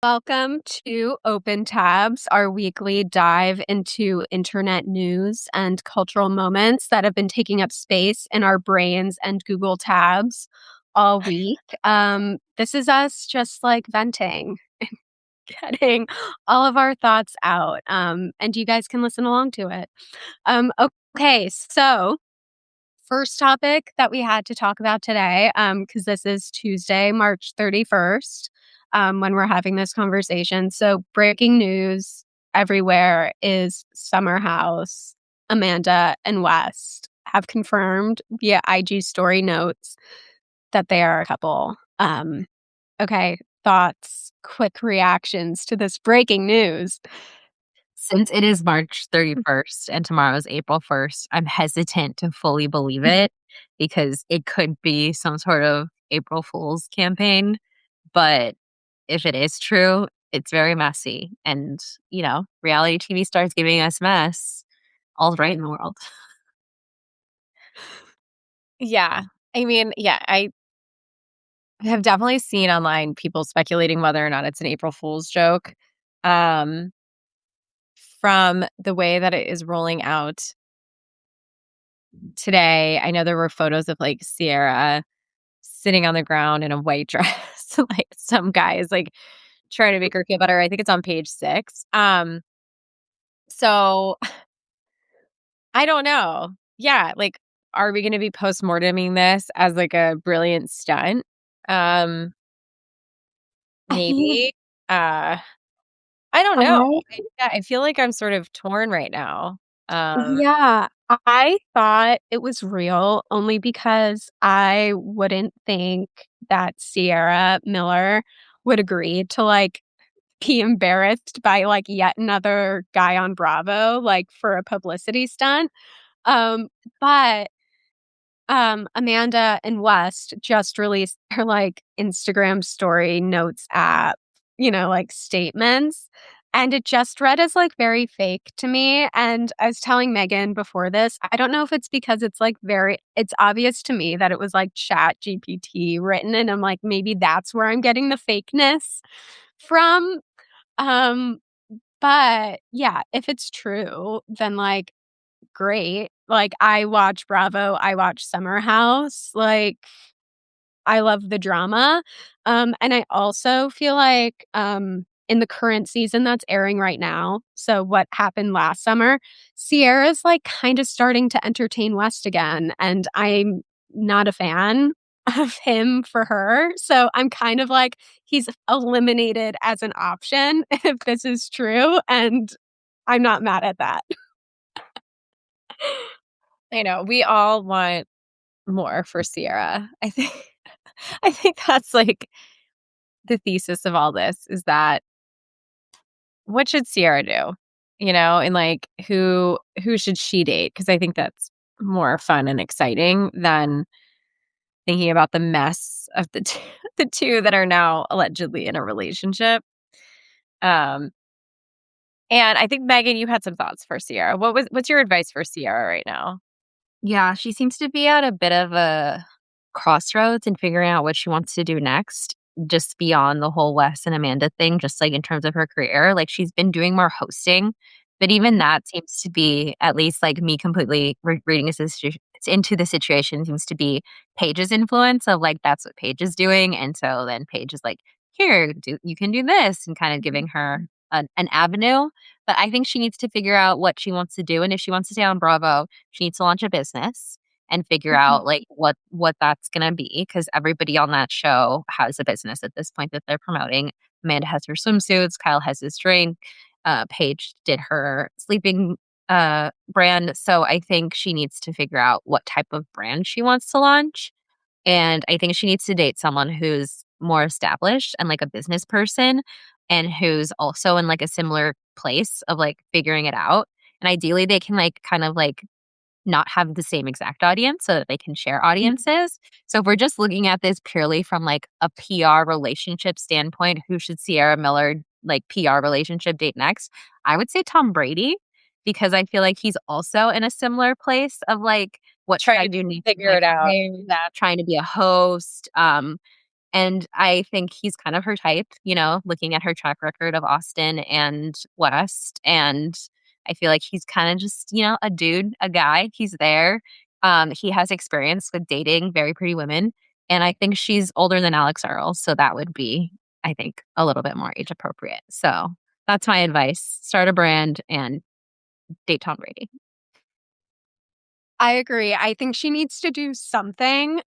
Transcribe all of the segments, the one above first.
Welcome to Open Tabs, our weekly dive into internet news and cultural moments that have been taking up space in our brains and Google Tabs all week. This is us just like venting, getting all of our thoughts out, and you guys can listen along to it. Okay, so first topic that we had to talk about today, because this is Tuesday, March 31st, when we're having this conversation. So, breaking news everywhere is Summer House, Amanda, and West have confirmed via IG story notes that they are a couple. Okay, thoughts, quick reactions to this breaking news. Since it is March 31st and tomorrow is April 1st, I'm hesitant to fully believe it because it could be some sort of April Fool's campaign. But if it is true, it's very messy. And, reality TV starts giving us mess. All's right in the world. Yeah. I have definitely seen online people speculating whether or not it's an April Fool's joke. From the way that it is rolling out today, I know there were photos of like Sierra sitting on the ground in a white dress. Like some guy is like trying to make her feel better. I think it's on page 6. So I don't know. Yeah, like, are we gonna be postmorteming this as like a brilliant stunt? Um, maybe. Uh, I don't know. I feel like I'm sort of torn right now. Yeah, I thought it was real only because I wouldn't think that Sierra Miller would agree to like be embarrassed by like yet another guy on Bravo, like for a publicity stunt. Um, but Amanda and West just released their like Instagram story notes app, like statements. And it just read as like very fake to me. And I was telling Megan before this, I don't know if it's because it's like it's obvious to me that it was like Chat GPT written. And I'm like, maybe that's where I'm getting the fakeness from. Um, but yeah, if it's true, then like great. Like, I watch Bravo, I watch Summer House, like, I love the drama, and I also feel like, in the current season that's airing right now, so what happened last summer, Sierra's, like, kinda starting to entertain West again, and I'm not a fan of him for her, so I'm kind of like, he's eliminated as an option if this is true, and I'm not mad at that. I know we all want more for Sierra. I think that's like the thesis of all this is that what should Sierra do? And like who should she date? Because I think that's more fun and exciting than thinking about the mess of the two that are now allegedly in a relationship. Um, and I think Megan, you had some thoughts for Sierra. What's your advice for Sierra right now? Yeah, she seems to be at a bit of a crossroads in figuring out what she wants to do next, just beyond the whole Wes and Amanda thing, just like in terms of her career. Like she's been doing more hosting, but even that seems to be, at least like me completely reading this it's into the situation, seems to be Paige's influence of like that's what Paige is doing. And so then Paige is like, here, you can do this, and kind of giving her an avenue. But I think she needs to figure out what she wants to do. And if she wants to stay on Bravo, she needs to launch a business and figure Mhm. out like what that's gonna be, because everybody on that show has a business at this point that they're promoting. Amanda has her swimsuits, Kyle has his drink, Paige did her sleeping brand. So I think she needs to figure out what type of brand she wants to launch. And I think she needs to date someone who's more established and like a business person and who's also in like a similar place of like figuring it out. And ideally they can like kind of like not have the same exact audience so that they can share audiences. So if we're just looking at this purely from like a PR relationship standpoint, who should Sierra Miller like PR relationship date next? I would say Tom Brady, because I feel like he's also in a similar place of like what should I Trying do to next in figure my it out. career, trying to be a host. And I think he's kind of her type, looking at her track record of Austin and West. And I feel like he's kind of just, a dude, a guy. He's there. He has experience with dating very pretty women. And I think she's older than Alex Earl. So that would be, I think, a little bit more age appropriate. So that's my advice. Start a brand and date Tom Brady. I agree. I think she needs to do something.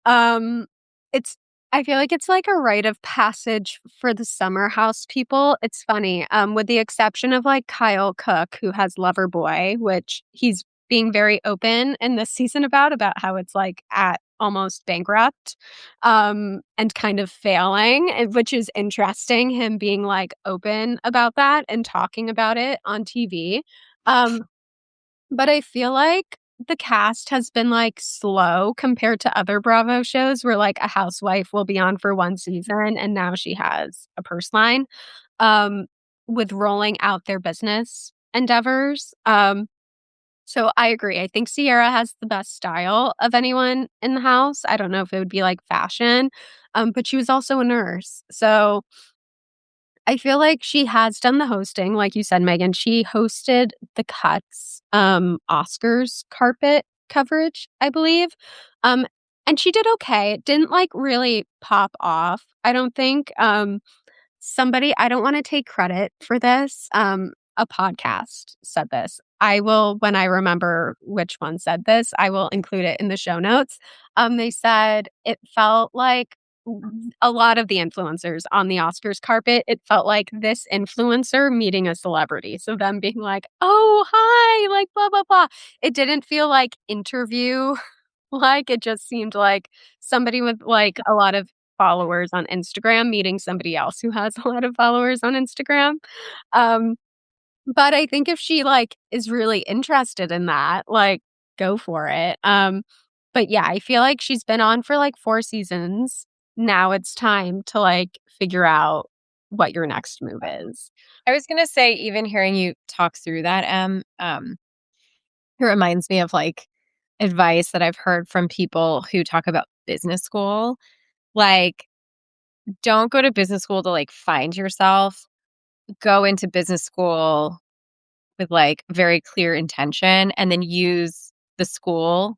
I feel like it's like a rite of passage for the summer house people. It's funny. With the exception of like Kyle Cook, who has Loverboy, which he's being very open in this season about how it's like at almost bankrupt, and kind of failing, which is interesting, him being like open about that and talking about it on TV. But I feel like the cast has been like slow compared to other Bravo shows where like a housewife will be on for one season and now she has a purse line, um, with rolling out their business endeavors. So I agree. I think Sierra has the best style of anyone in the house. I don't know if it would be like fashion, but she was also a nurse. So I feel like she has done the hosting, like you said, Megan. She hosted the Cuts Oscars carpet coverage, I believe. Um, and she did okay. It didn't like really pop off, I don't think. Somebody, I don't want to take credit for this. A podcast said this. I will, when I remember which one said this, I will include it in the show notes. They said it felt like a lot of the influencers on the Oscars carpet, it felt like this influencer meeting a celebrity. So them being like, oh, hi, like blah, blah, blah. It didn't feel like interview. Like it just seemed like somebody with like a lot of followers on Instagram meeting somebody else who has a lot of followers on Instagram. Um, but I think if she like is really interested in that, like go for it. But yeah, I feel like she's been on for like 4 seasons. Now it's time to like figure out what your next move is. I was gonna say, even hearing you talk through that, it reminds me of like advice that I've heard from people who talk about business school. Like, don't go to business school to like find yourself. Go into business school with like very clear intention and then use the school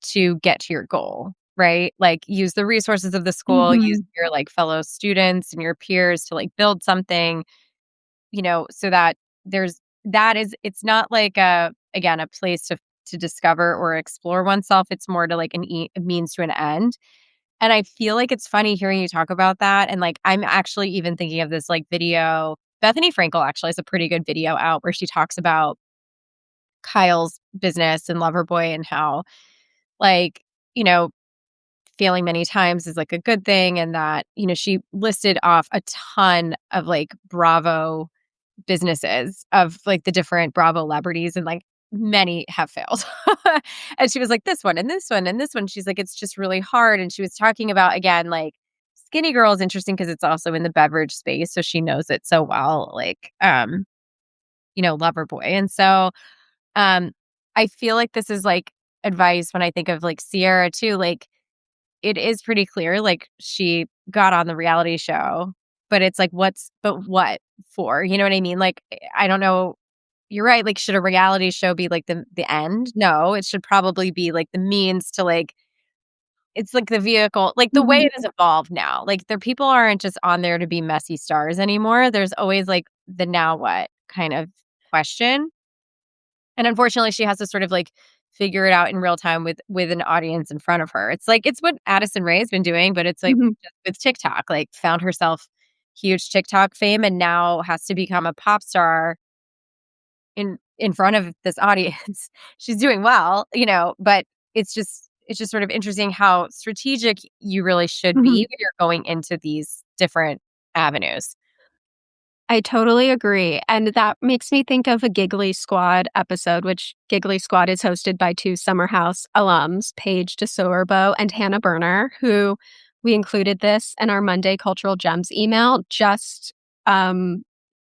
to get to your goal, right? Like use the resources of the school, use Mhm. your like fellow students and your peers to like build something, so that it's not like a place to discover or explore oneself. It's more to like a means to an end. And I feel like it's funny hearing you talk about that. And like, I'm actually even thinking of this like video. Bethany Frankel actually has a pretty good video out where she talks about Kyle's business and Loverboy and how like, you know, failing many times is like a good thing. And that, she listed off a ton of like Bravo businesses of like the different Bravo celebrities and like many have failed. And she was like, this one and this one and this one. She's like, it's just really hard. And she was talking about again, like Skinny Girl is interesting because it's also in the beverage space. So she knows it so well, like Loverboy. And so um I feel like this is like advice when I think of like Sierra too. Like it is pretty clear, like she got on the reality show, but it's like, but what for? You know what I mean? Like, I don't know. You're right. Like, should a reality show be like the end? No, it should probably be like the means to like, it's like the vehicle, like the way Mhm. it has evolved now. Like, people aren't just on there to be messy stars anymore. There's always like the now what kind of question. And unfortunately, she has to sort of like figure it out in real time with an audience in front of her. It's what Addison Rae has been doing, but it's like Mhm. just with TikTok, like found herself huge TikTok fame and now has to become a pop star in front of this audience. She's doing well, but it's just sort of interesting how strategic you really should Mhm. be when you're going into these different avenues. I totally agree. And that makes me think of a Giggly Squad episode, which Giggly Squad is hosted by 2 Summer House alums, Paige DeSorbo and Hannah Berner, who we included this in our Monday Cultural Gems email, just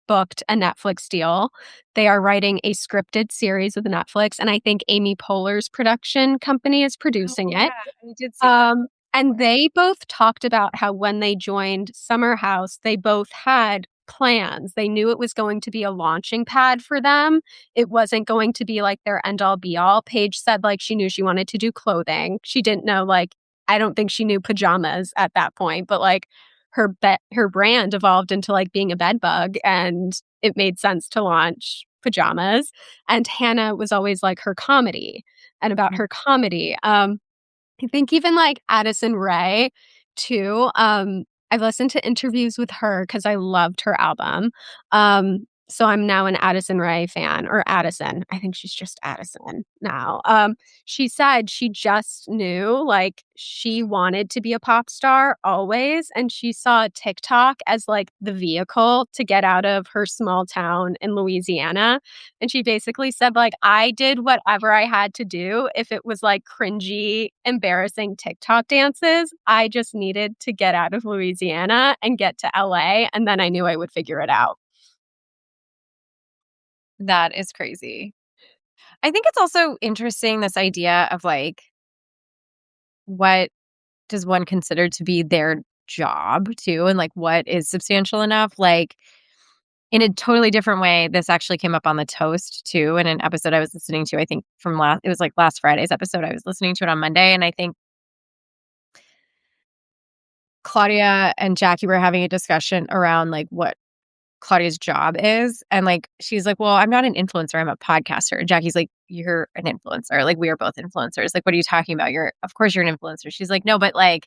booked a Netflix deal. They are writing a scripted series with Netflix, and I think Amy Poehler's production company is Oh producing yeah, it. I did see that. And they both talked about how when they joined Summer House, they both had plans. They knew it was going to be a launching pad for them. It wasn't going to be like their end all be all. Paige said like she knew she wanted to do clothing. She didn't know like I don't think she knew pajamas at that point, but like her brand evolved into like being a bed bug and it made sense to launch pajamas. And Hannah was always like her comedy and about her comedy. I think even like Addison Rae too. I've listened to interviews with her because I loved her album. So I'm now an Addison Rae fan, or Addison. I think she's just Addison now. She said she just knew like she wanted to be a pop star always, and she saw TikTok as like the vehicle to get out of her small town in Louisiana. And she basically said, like, I did whatever I had to do. If it was like cringy, embarrassing TikTok dances, I just needed to get out of Louisiana and get to LA. And then I knew I would figure it out. That is crazy. I think it's also interesting, this idea of like, what does one consider to be their job too? And like, what is substantial enough? Like, in a totally different way, this actually came up on the Toast too, in an episode I was listening to, I think it was like last Friday's episode. I was listening to it on Monday, and I think Claudia and Jackie were having a discussion around like what Claudia's job is. And like, she's like, well, I'm not an influencer, I'm a podcaster. And Jackie's like, you're an influencer. Like, we are both influencers. Like, what are you talking about? Of course you're an influencer. She's like, no, but like,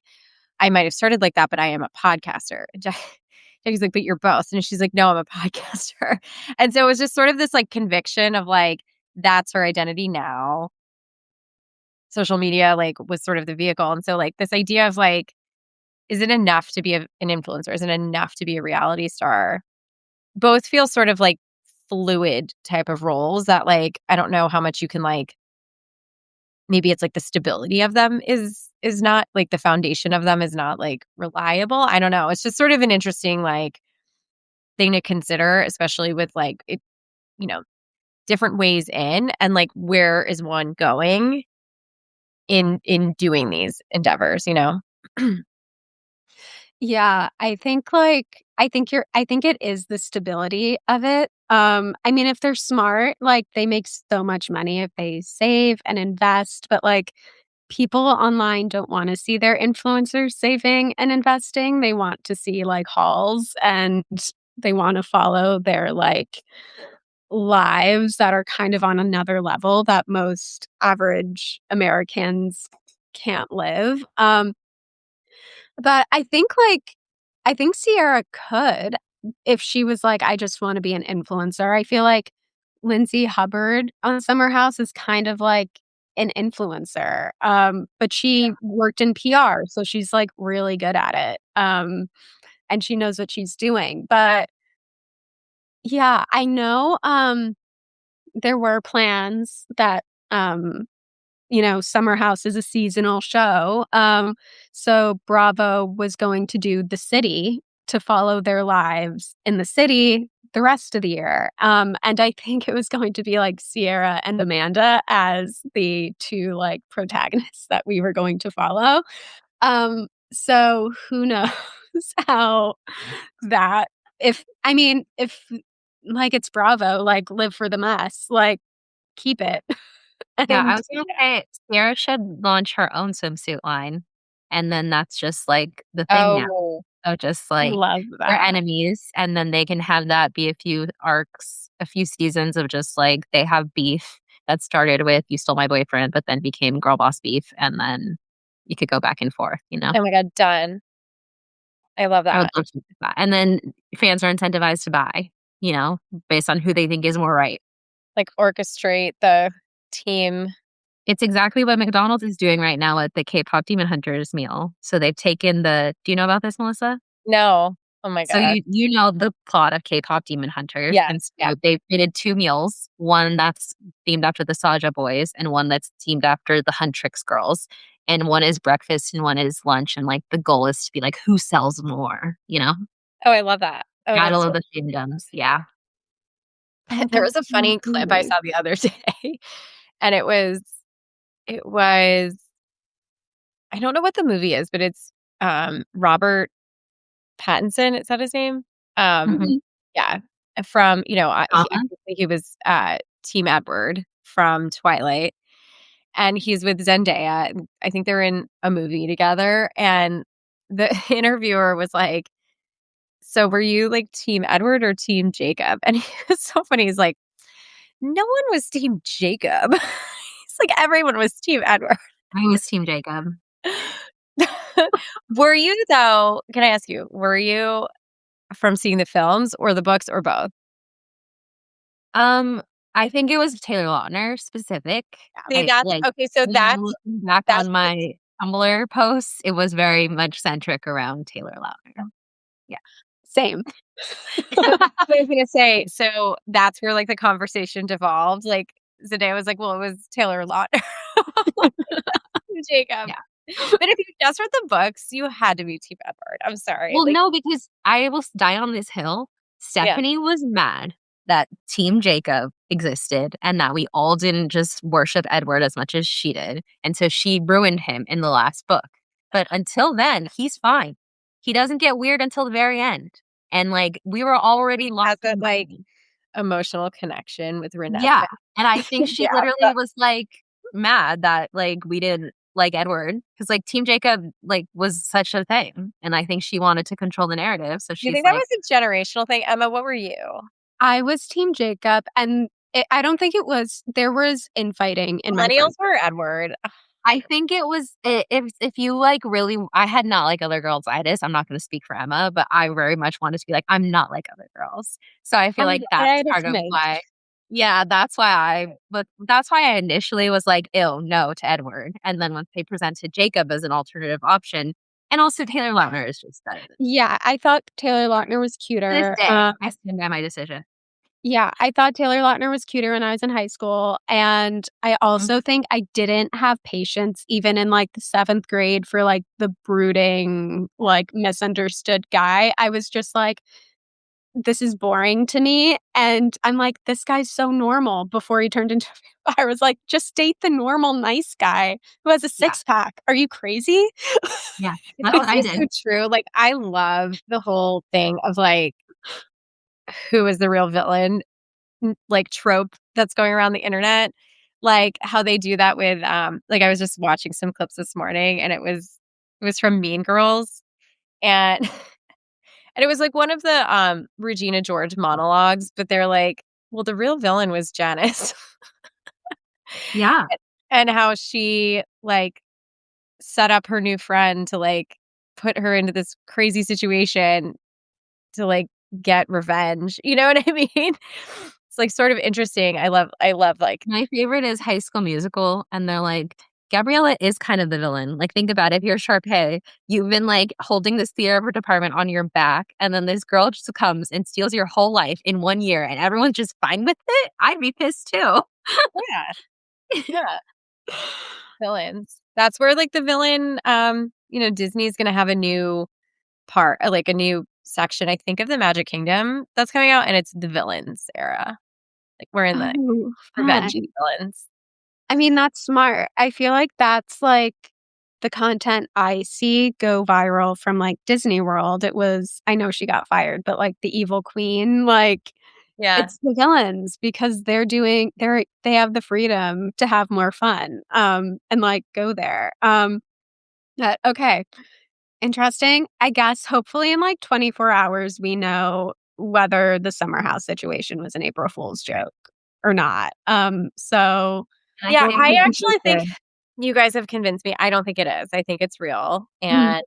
I might have started like that, but I am a podcaster. And Jackie's like, but you're both. And she's like, no, I'm a podcaster. And so it was just sort of this like conviction of like, that's her identity now. Social media like was sort of the vehicle. And so like this idea of like, is it enough to be an influencer? Is it enough to be a reality star? Both feel sort of like fluid type of roles that like, I don't know how much you can like, maybe it's like the stability of them is not like, the foundation of them is not like reliable. I don't know. It's just sort of an interesting like thing to consider, especially with like it, different ways in, and like where is one going in doing these endeavors, Yeah, I think it is the stability of it. I mean, if they're smart, like they make so much money if they save and invest, but like people online don't want to see their influencers saving and investing. They want to see like hauls, and they want to follow their like lives that are kind of on another level that most average Americans can't live. But I think Ciara could if she was like, I just want to be an influencer. I feel like Lindsay Hubbard on Summer House is kind of like an influencer. But she worked in PR, so she's like really good at it. And she knows what she's doing. But yeah, I know there were plans that Summer House is a seasonal show. So Bravo was going to do The City to follow their lives in the city the rest of the year. And I think it was going to be like Ciara and Amanda as the two like protagonists that we were going to follow. So who knows how that if like it's Bravo, like live for the mess, like keep it. Yeah, I And was gonna say Ciara should launch her own swimsuit line, and then that's just, like, the thing now. Oh, So just, I like, love they're that. enemies, and then they can have that be a few arcs, a few seasons of just, like, they have beef that started with, "You stole my boyfriend," but then became girl boss beef, and then you could go back and forth, you know? oh my God, done. I love I would that. love something like that, and then fans are incentivized to buy, based on who they think is more right. Like orchestrate the team. It's exactly what McDonald's is doing right now with the K-pop Demon Hunters meal. So they've taken do you know about this, Melissa? No. Oh my So God. you know the plot of K-pop Demon Hunters, Yeah. and so Yeah. they've created 2 meals, one that's themed after the Saja boys and one that's themed after the Huntrix girls, and one is breakfast and one is lunch, and, like, the goal is to be, like, who sells more, you know? Oh, I love that. Oh, Battle that's of the Fandoms, yeah. Oh, there that was a funny sounds clip I nice. saw the other day, and it was I don't know what the movie is, but it's Robert Pattinson. Is that his name? Mhm. Yeah, from Uh-huh. he was Team Edward from Twilight, and he's with Zendaya. And I think they're in a movie together, and the interviewer was like, "So were you like Team Edward or Team Jacob?" And he was so funny. He's like, "No one was Team Jacob." He's like, "Everyone was Team Edward." I was Team Jacob. Were you though? Can I ask you? Were you from seeing the films or the books or both? Um, I think it was Taylor Lautner specific. See, I that's like, okay. So looking back that's on my Tumblr posts, it was very much centric around Taylor Lautner. Yeah. Same. I was gonna say. So that's where like the conversation devolved. Like Zendaya was like, "Well, it was Taylor Lautner, Jacob." Yeah. But if you just read the books, you had to be Team Edward. I'm sorry. Well, Like, no, because I will die on this hill. yeah, Stephanie was mad that Team Jacob existed and that we all didn't just worship Edward as much as she did. And so she ruined him in the last book. But until then, he's fine. He doesn't get weird until the very end. And like we were already has locked that in. like emotional connection with Renessa. Yeah. And I think she Yeah, literally was like mad that like we didn't like Edward because like Team Jacob like was such a thing. And I think she wanted to control the narrative. So do you she's think that like, was a generational thing, Emma? What were you? I was Team Jacob, and I don't think it was. There was infighting in my Millennials friends. were Edward. I think it was if you like really I had not like other girls itis. I'm not going to speak for Emma, but I very much wanted to be like I'm not like other girls. So I feel like I that's had a part of smidge. why. Yeah, that's why I initially was like, ew, no to Edward. And then once they presented Jacob as an alternative option, and also Taylor Lautner is just better. Yeah, I thought Taylor Lautner was To this cuter. day, I stand by my decision. Yeah, I thought Taylor Lautner was cuter when I was in high school, and I Mhm. also think I didn't have patience even in, like, the 7th grade for, like, the brooding, like, misunderstood guy. I was just like, "This is boring to me," and I'm like, "This guy's so normal," before he turned into a vampire. I was like, "Just date the normal nice guy who has a Yeah, six-pack. Are you crazy?" yeah, It's that's what also I so did. true. Like, I love the whole thing of like, who is the real villain? Like trope that's going around the internet. Like how they do that with like I was just watching some clips this morning and it was from Mean Girls and and it was like one of the Regina George monologues, but they're like, well, the real villain was Janice. Yeah, And how she like set up her new friend to like put her into this crazy situation to like get revenge. You know what I mean? It's like sort of interesting. I love like my favorite is High School Musical, and they're like, Gabriella is kind of the villain. Like, think about it. If you're Sharpay, you've been like holding this theater department on your back, and then this girl just comes and steals your whole life in 1 year, and everyone's just fine with it. I'd be pissed too. yeah. Yeah. Villains. That's where like the villain Disney's going to have a new part, like a new section I think of the Magic Kingdom that's coming out and it's the villains era. Like we're in the Oh, revenge fun. villains. I mean, that's smart. I feel like that's, like, the content I see go viral from, like, Disney World. It was I know she got fired, but, like, the evil queen, like, Yeah. it's the villains because they have the freedom to have more fun, and, like, go there. But okay, interesting. I guess hopefully in, like, 24 hours, we know whether the summer house situation was an April Fool's joke or not. So And I Yeah, think I we can actually think take you guys have convinced me. I don't think it is. I think it's real. mm, And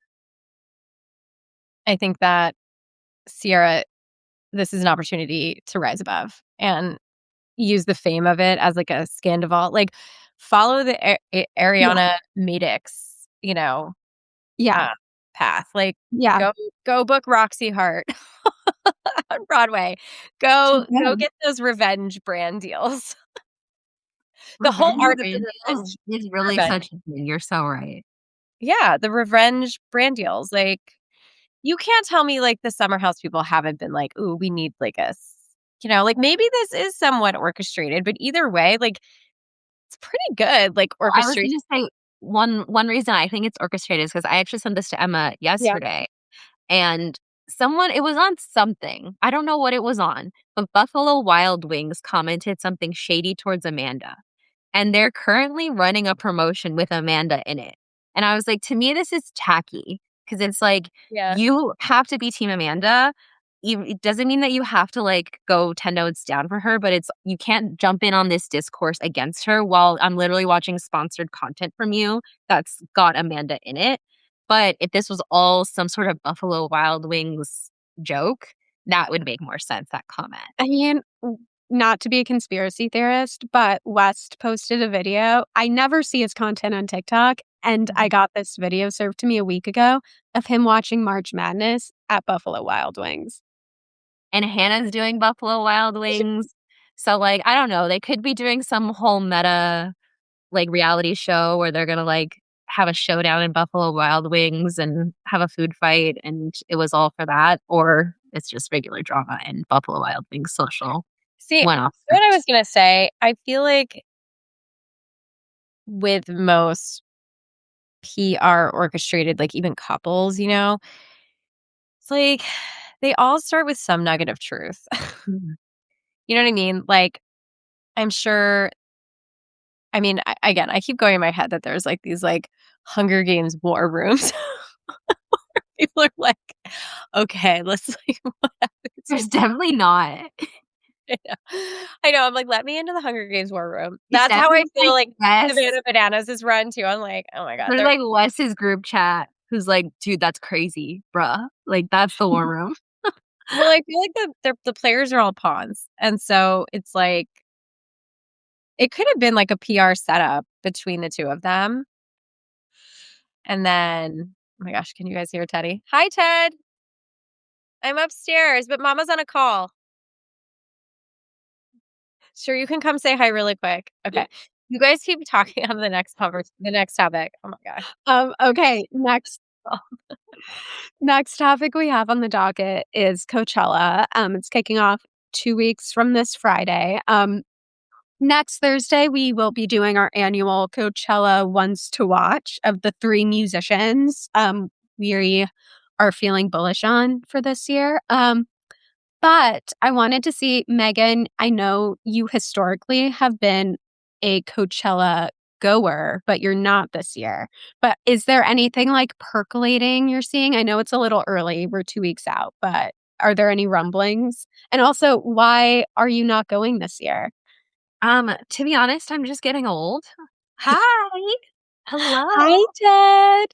I think that Sierra, this is an opportunity to rise above and use the fame of it as like a Scandival. Like follow the yeah, Ariana Madix, yeah, uh, path. Like yeah. go book Roxy Hart on Broadway. She Go did. get those revenge brand deals. The whole revenge art of the brand revenge. deals is really Revenge. such a thing. You're so right. Yeah, the revenge brand deals. Like you can't tell me like the summer house people haven't been like, "Ooh, we need like like maybe this is somewhat orchestrated, but either way, like it's pretty good, like Well, I was orchestration. gonna say one reason I think it's orchestrated is because I actually sent this to Emma yesterday, and it was on something. I don't know what it was on, but Buffalo Wild Wings commented something shady towards Amanda. And they're currently running a promotion with Amanda in it. And I was like, to me, this is tacky because it's like, you have to be Team Amanda. It doesn't mean that you have to like go 10 notes down for her, but you can't jump in on this discourse against her while I'm literally watching sponsored content from you that's got Amanda in it. But if this was all some sort of Buffalo Wild Wings joke, that would make more sense, that comment. I mean, not to be a conspiracy theorist, but West posted a video. I never see his content on TikTok, and I got this video served to me a week ago of him watching March Madness at Buffalo Wild Wings. And Hannah's doing Buffalo Wild Wings. So, like, I don't know. They could be doing some whole meta, like, reality show where they're going to, like, have a showdown in Buffalo Wild Wings and have a food fight, and it was all for that. Or it's just regular drama and Buffalo Wild Wings social. See, went off what I was going to say, I feel like with most PR orchestrated, like even couples, you know, it's like they all start with some nugget of truth. You know what I mean? Like, I'm sure, I mean, again, I keep going in my head that there's like these like Hunger Games war rooms. People are like, okay, let's like, what happens? There's definitely not. I know. I'm like, let me into the Hunger Games war room. That's how I feel like Savannah Bananas is run too. I'm like, oh my God. There's like Wes's group chat who's like, dude, that's crazy, bruh. Like, that's the war room. Well, I feel like the players are all pawns. And so it's like, it could have been like a PR setup between the two of them. And then, oh my gosh, can you guys hear Teddy? Hi, Ted. I'm upstairs, but Mama's on a call. Sure, you can come say hi really quick. Okay. You guys keep talking on the next topic. Oh my gosh. Okay, next topic we have on the docket is Coachella. It's kicking off 2 weeks from this Friday. Next Thursday, we will be doing our annual Coachella Ones to Watch of the 3 musicians we are feeling bullish on for this year. But I wanted to see, Megan, I know you historically have been a Coachella goer, but you're not this year. But is there anything like percolating you're seeing? I know it's a little early. We're 2 weeks out, but are there any rumblings? And also, why are you not going this year? To be honest, I'm just getting old. Hi. Hello. Hi,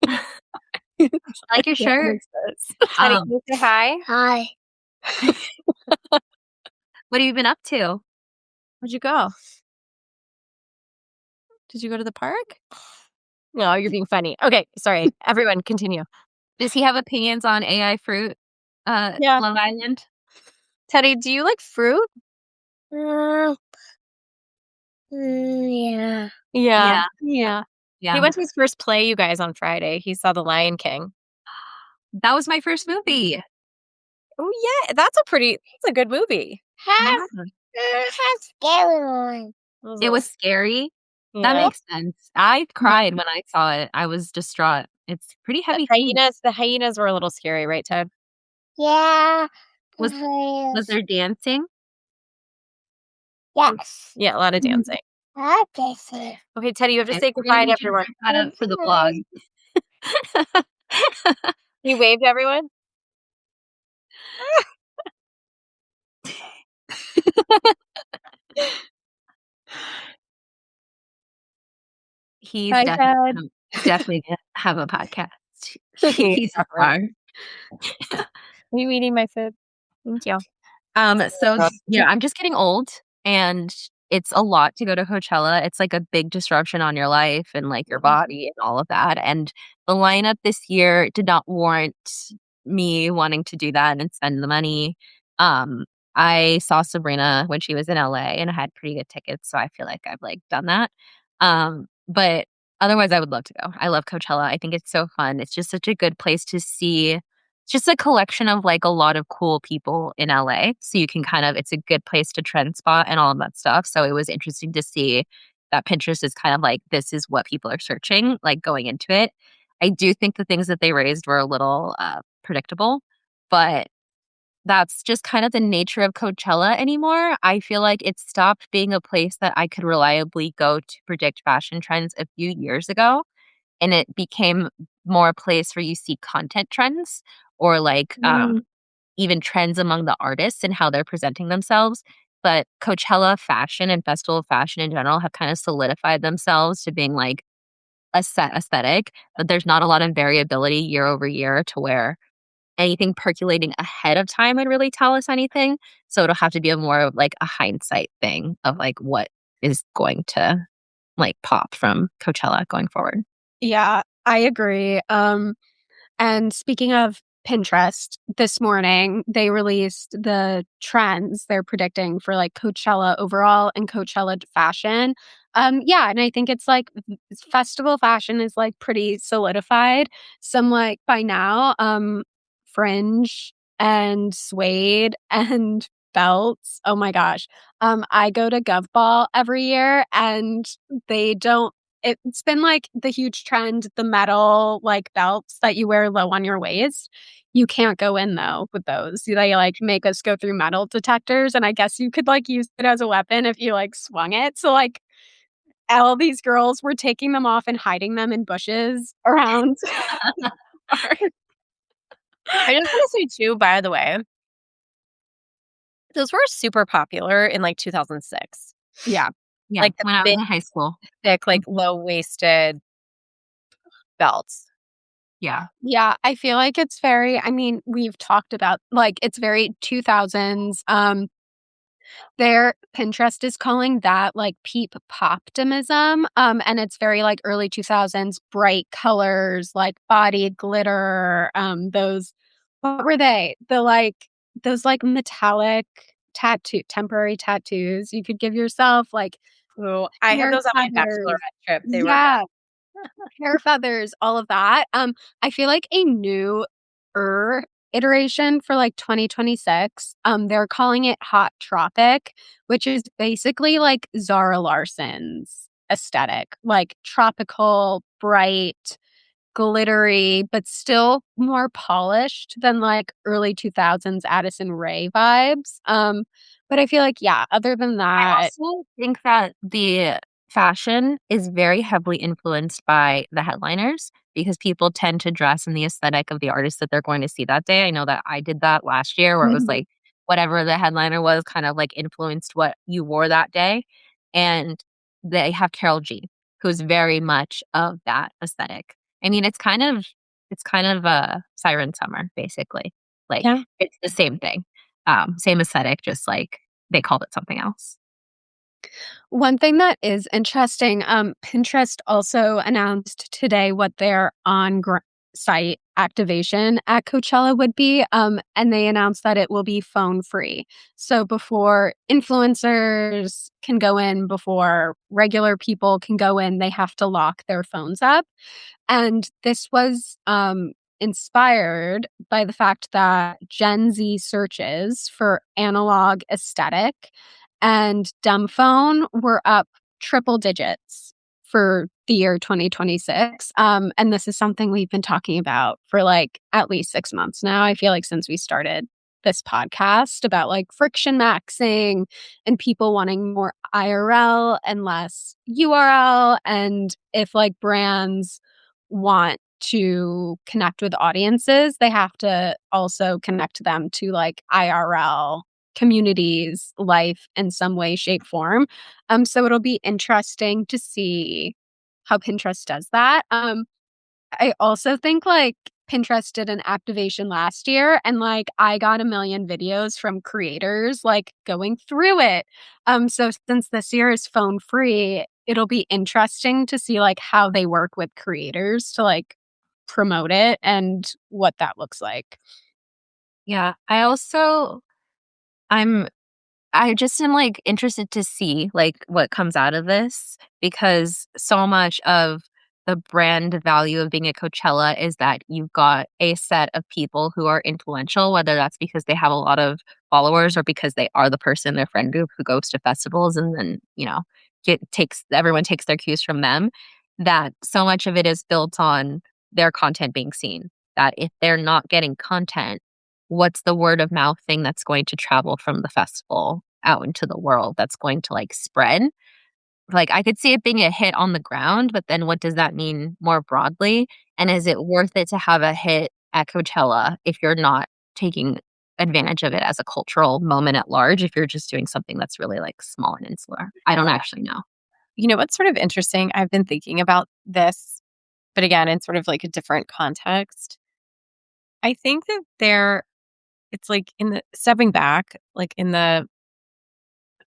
Ted. Like your shirt. Teddy, can you say hi? Hi. What have you been up to? Where'd you go? Did you go to the park? No, you're being funny. Okay, sorry. Everyone, continue. Does he have opinions on AI fruit? Love Island? Teddy, do you like fruit? Yeah. Yeah. He went to his first play, you guys, on Friday. He saw The Lion King. That was my first movie. Oh, yeah. That's a good movie. Have scary one. It was scary. Yeah. That makes sense. I cried when I saw it. I was distraught. It's pretty heavy. The hyenas were a little scary, right, Ted? Yeah. Was there dancing? Yes. Yeah, a lot of dancing. Okay, Teddy, you have to say goodbye to everyone. For the vlog. You waved to everyone? He's definitely gonna have a podcast. He's a far. Are you eating my food? Thank you. So I'm just getting old, and it's a lot to go to Coachella. It's like a big disruption on your life and like your body and all of that. And the lineup this year did not warrant me wanting to do that and spend the money. I saw Sabrina when she was in LA and I had pretty good tickets, so I feel like I've like done that. But otherwise I would love to go. I love Coachella. I think it's so fun. It's just such a good place to see. It's just a collection of like a lot of cool people in LA. So you can it's a good place to trend spot and all of that stuff. So it was interesting to see that Pinterest is kind of like, this is what people are searching, like going into it. I do think the things that they raised were a little predictable, but that's just kind of the nature of Coachella anymore. I feel like it stopped being a place that I could reliably go to predict fashion trends a few years ago. And it became more a place where you see content trends or like even trends among the artists and how they're presenting themselves. But Coachella fashion and Festival of Fashion in general have kind of solidified themselves to being like a set aesthetic, but there's not a lot of variability year over year to where anything percolating ahead of time would really tell us anything. So it'll have to be a more of like a hindsight thing of like what is going to like pop from Coachella going forward. Yeah, I agree. And speaking of Pinterest, this morning they released the trends they're predicting for like Coachella overall and Coachella fashion. Yeah, and I think it's like festival fashion is like pretty solidified. Some like by now, fringe and suede and belts. Oh my gosh. I go to Gov Ball every year and they don't it's been like the huge trend, the metal like belts that you wear low on your waist. You can't go in though with those. They like make us go through metal detectors, and I guess you could like use it as a weapon if you like swung it. So like all these girls were taking them off and hiding them in bushes around. I just want to say too, by the way, those were super popular in like 2006. Yeah. Yeah, Like the when I was big, in high school. thick, like low-waisted belts. Yeah. Yeah, I feel like it's very I mean, we've talked about like it's very 2000s. Their Pinterest is calling that like peep poptimism. And it's very like early 2000s, bright colors, like body glitter, those what were they? The like those like metallic temporary tattoos you could give yourself, like Ooh, I had hair those on my feathers. bachelorette trip. They were Yeah, hair feathers, all of that. I feel like a new iteration for like 2026. They're calling it Hot Tropic, which is basically like Zara Larson's aesthetic, like tropical, bright, glittery, but still more polished than like early 2000s Addison Rae vibes. But I feel like, yeah, other than I that, also think that the fashion is very heavily influenced by the headliners because people tend to dress in the aesthetic of the artist that they're going to see that day. I know that I did that last year where it was like whatever the headliner was kind of like influenced what you wore that day. And they have Carol G, who's very much of that aesthetic. I mean, it's kind of a Siren Summer, basically. Like yeah. it's the same thing. Same aesthetic, just like they called it something else. One thing that is interesting, Pinterest also announced today what their site activation at Coachella would be, and they announced that it will be phone free. So before influencers can go in, before regular people can go in, they have to lock their phones up. And this was inspired by the fact that Gen Z searches for analog aesthetic and dumb phone were up triple digits for the year 2026. And this is something we've been talking about for like at least 6 months now. I feel like since we started this podcast about like friction maxing and people wanting more IRL and less URL. And if like brands want to connect with audiences, they have to also connect them to like IRL communities, life in some way, shape, form. So it'll be interesting to see how Pinterest does that. I also think like Pinterest did an activation last year and like I got a million videos from creators like going through it. So since this year is phone free, it'll be interesting to see like how they work with creators to like promote it and what that looks like. Yeah. I'm I just am like interested to see like what comes out of this because so much of the brand value of being at Coachella is that you've got a set of people who are influential, whether that's because they have a lot of followers or because they are the person in their friend group who goes to festivals and then, everyone takes their cues from them, that so much of it is built on their content being seen. That if they're not getting content, what's the word of mouth thing that's going to travel from the festival out into the world that's going to like spread? Like, I could see it being a hit on the ground, but then what does that mean more broadly? And is it worth it to have a hit at Coachella if you're not taking advantage of it as a cultural moment at large, if you're just doing something that's really, like, small and insular? I don't actually know. You know what's sort of interesting? I've been thinking about this, but again, in sort of like a different context. I think that it's like in the stepping back, like in the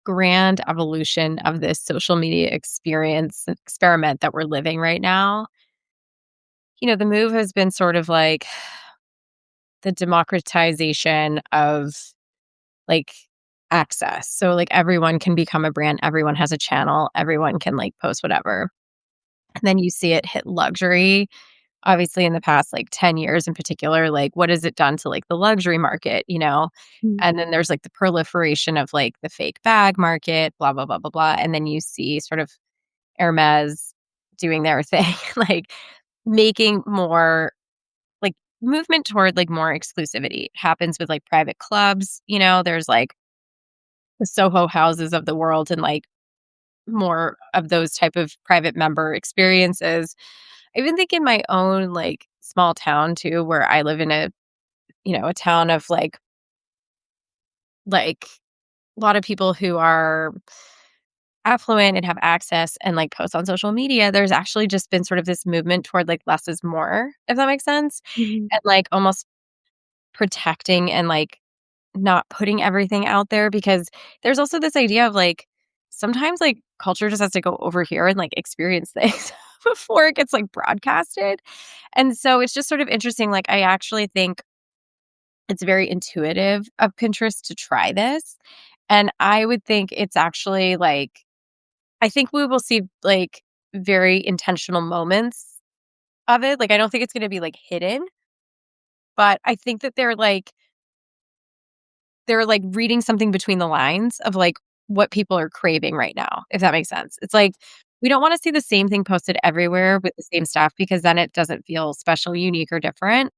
grand evolution of this social media experiment that we're living right now, the move has been sort of like the democratization of like access. So like everyone can become a brand, everyone has a channel, everyone can like post whatever. And then you see it hit luxury. Obviously in the past like 10 years in particular, like what has it done to like the luxury market, Mm. And then there's like the proliferation of like the fake bag market, blah, blah, blah, blah, blah. And then you see sort of Hermes doing their thing, like making more like movement toward like more exclusivity. It happens with like private clubs, there's like the Soho houses of the world and like more of those type of private member experiences. I even think in my own like small town too, where I live in a town of like a lot of people who are affluent and have access and like post on social media, there's actually just been sort of this movement toward like less is more, if that makes sense. Mhm. And like almost protecting and like not putting everything out there because there's also this idea of like sometimes like culture just has to go over here and like experience things before it gets like broadcasted. And so it's just sort of interesting. Like I actually think it's very intuitive of Pinterest to try this. And I would think it's actually like I think we will see like very intentional moments of it. Like I don't think it's gonna be like hidden, but I think that they're like reading something between the lines of like what people are craving right now, if that makes sense. It's like we don't want to see the same thing posted everywhere with the same stuff because then it doesn't feel special, unique, or different.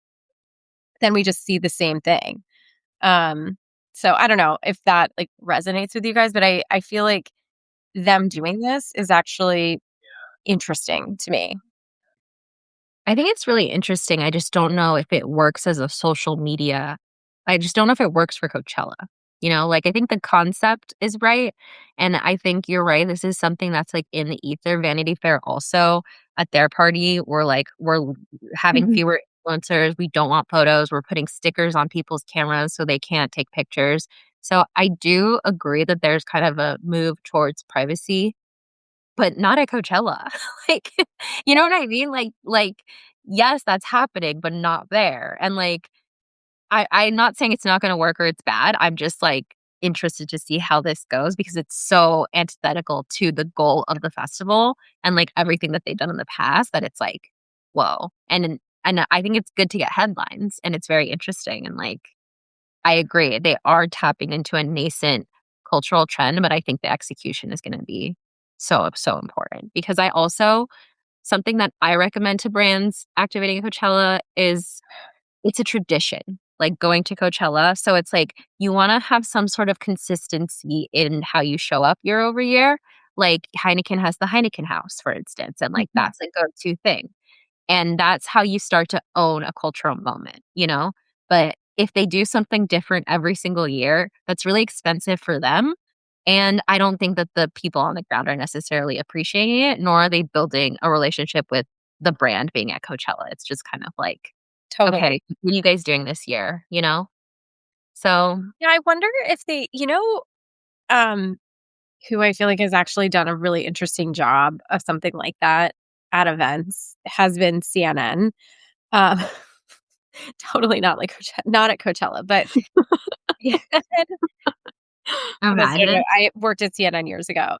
Then we just see the same thing. Um, so I don't know if that like resonates with you guys, but I feel like them doing this is actually interesting to me. I think it's really interesting. I just don't know if it works as a social media. I just don't know if it works for Coachella. Like I think the concept is right. And I think you're right. This is something that's like in the ether. Vanity Fair also at their party, we're having Mhm. fewer influencers. We don't want photos. We're putting stickers on people's cameras so they can't take pictures. So I do agree that there's kind of a move towards privacy but not at Coachella. Like, you know what I mean? Yes, that's happening, but not there. And, like, I'm not saying it's not gonna work or it's bad. I'm just, like, interested to see how this goes because it's so antithetical to the goal of the festival and, like, everything that they've done in the past that it's like, "Whoa." And I think it's good to get headlines, and it's very interesting, and, like, I agree. They are tapping into a nascent cultural trend, but I think the execution is gonna be so, so important because I also something that I recommend to brands activating at Coachella is it's a tradition, like going to Coachella. So it's like you wanna have some sort of consistency in how you show up year over year. Like Heineken has the Heineken House, for instance, and like Mhm. that's a go-to thing. And that's how you start to own a cultural moment? But if they do something different every single year, that's really expensive for them. And I don't think that the people on the ground are necessarily appreciating it, nor are they building a relationship with the brand being at Coachella. It's just kind of like, Totally. okay, what are you guys doing this year? So Yeah, I wonder if um, who I feel like has actually done a really interesting job of something like that at events has been CNN. Um, totally not like not at Coachella, but yeah. No, no, no, imagine. I worked at CNN years ago.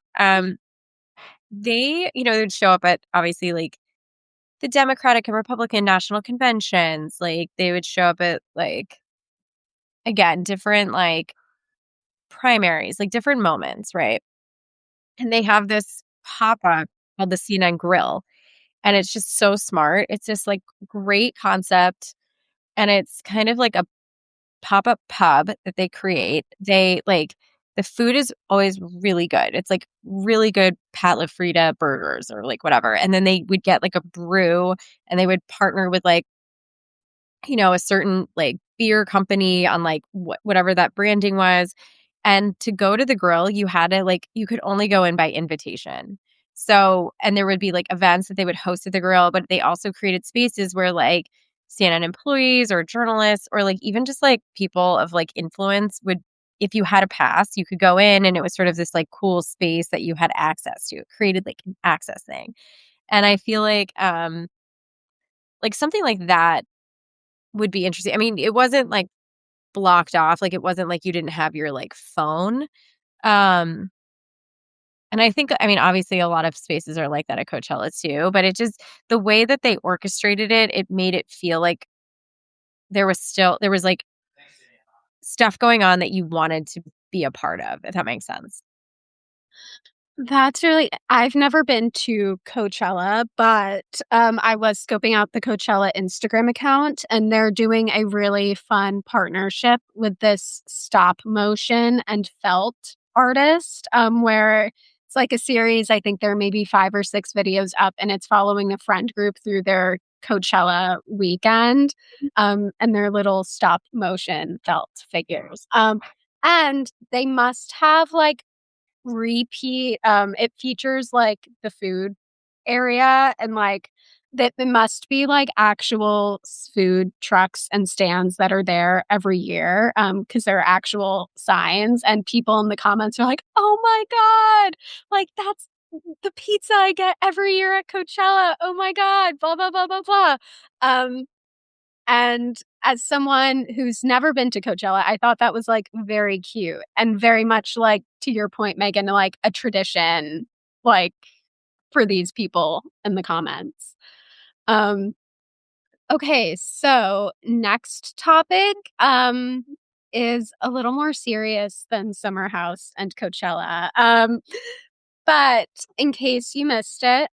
They would show up at obviously like the Democratic and Republican national conventions. Like, they would show up at, like, again, different, like, primaries, like, different moments, right? And they have this pop-up called the CNN Grill, and it's just so smart. It's this, like, great concept, and it's kind of like a pop-up pub that they create. They, like, the food is always really good. It's, like, really good Pat LaFrieda burgers or, like, whatever, and then they would get, like, a brew, and they would partner with, like, a certain, like, beer company on, like, whatever that branding was, and to go to the grill, you had to, like, you could only go in by invitation. So and there would be, like, events that they would host at the grill, but they also created spaces where, like, CNN employees or journalists or, like, even just, like, people of, like, influence would if you had a pass, you could go in, and it was sort of this, like, cool space that you had access to. It created, like, an access thing. And I feel like, something like that would be interesting. I mean, it wasn't, like, blocked off, like, it wasn't like you didn't have your, like, phone, um, and I mean, obviously, a lot of spaces are like that at Coachella too, but it just the way that they orchestrated it, it made it feel like there was, like, stuff going on that you wanted to be a part of, if that makes sense. That's really I've never been to Coachella, but, I was scoping out the Coachella Instagram account, and they're doing a really fun partnership with this stop motion and felt artist, where it's like a series. I think there may be 5 or 6 videos up, and it's following a friend group through their Coachella weekend, and their little stop motion felt figures. And they must have, like, repeat it features, like, the food area and, like, that there must be, like, actual food trucks and stands that are there every year, because there are actual signs, and people in the comments are like, "Oh my god, like, that's the pizza I get every year at Coachella. Oh my god, blah, blah, blah, blah, blah." Um, and as someone who's never been to Coachella, I thought that was, like, very cute and very much, like, to your point, Megan, like, a tradition, like, for these people in the comments. Um, okay, so next topic, is a little more serious than Summer House and Coachella. But in case you missed it,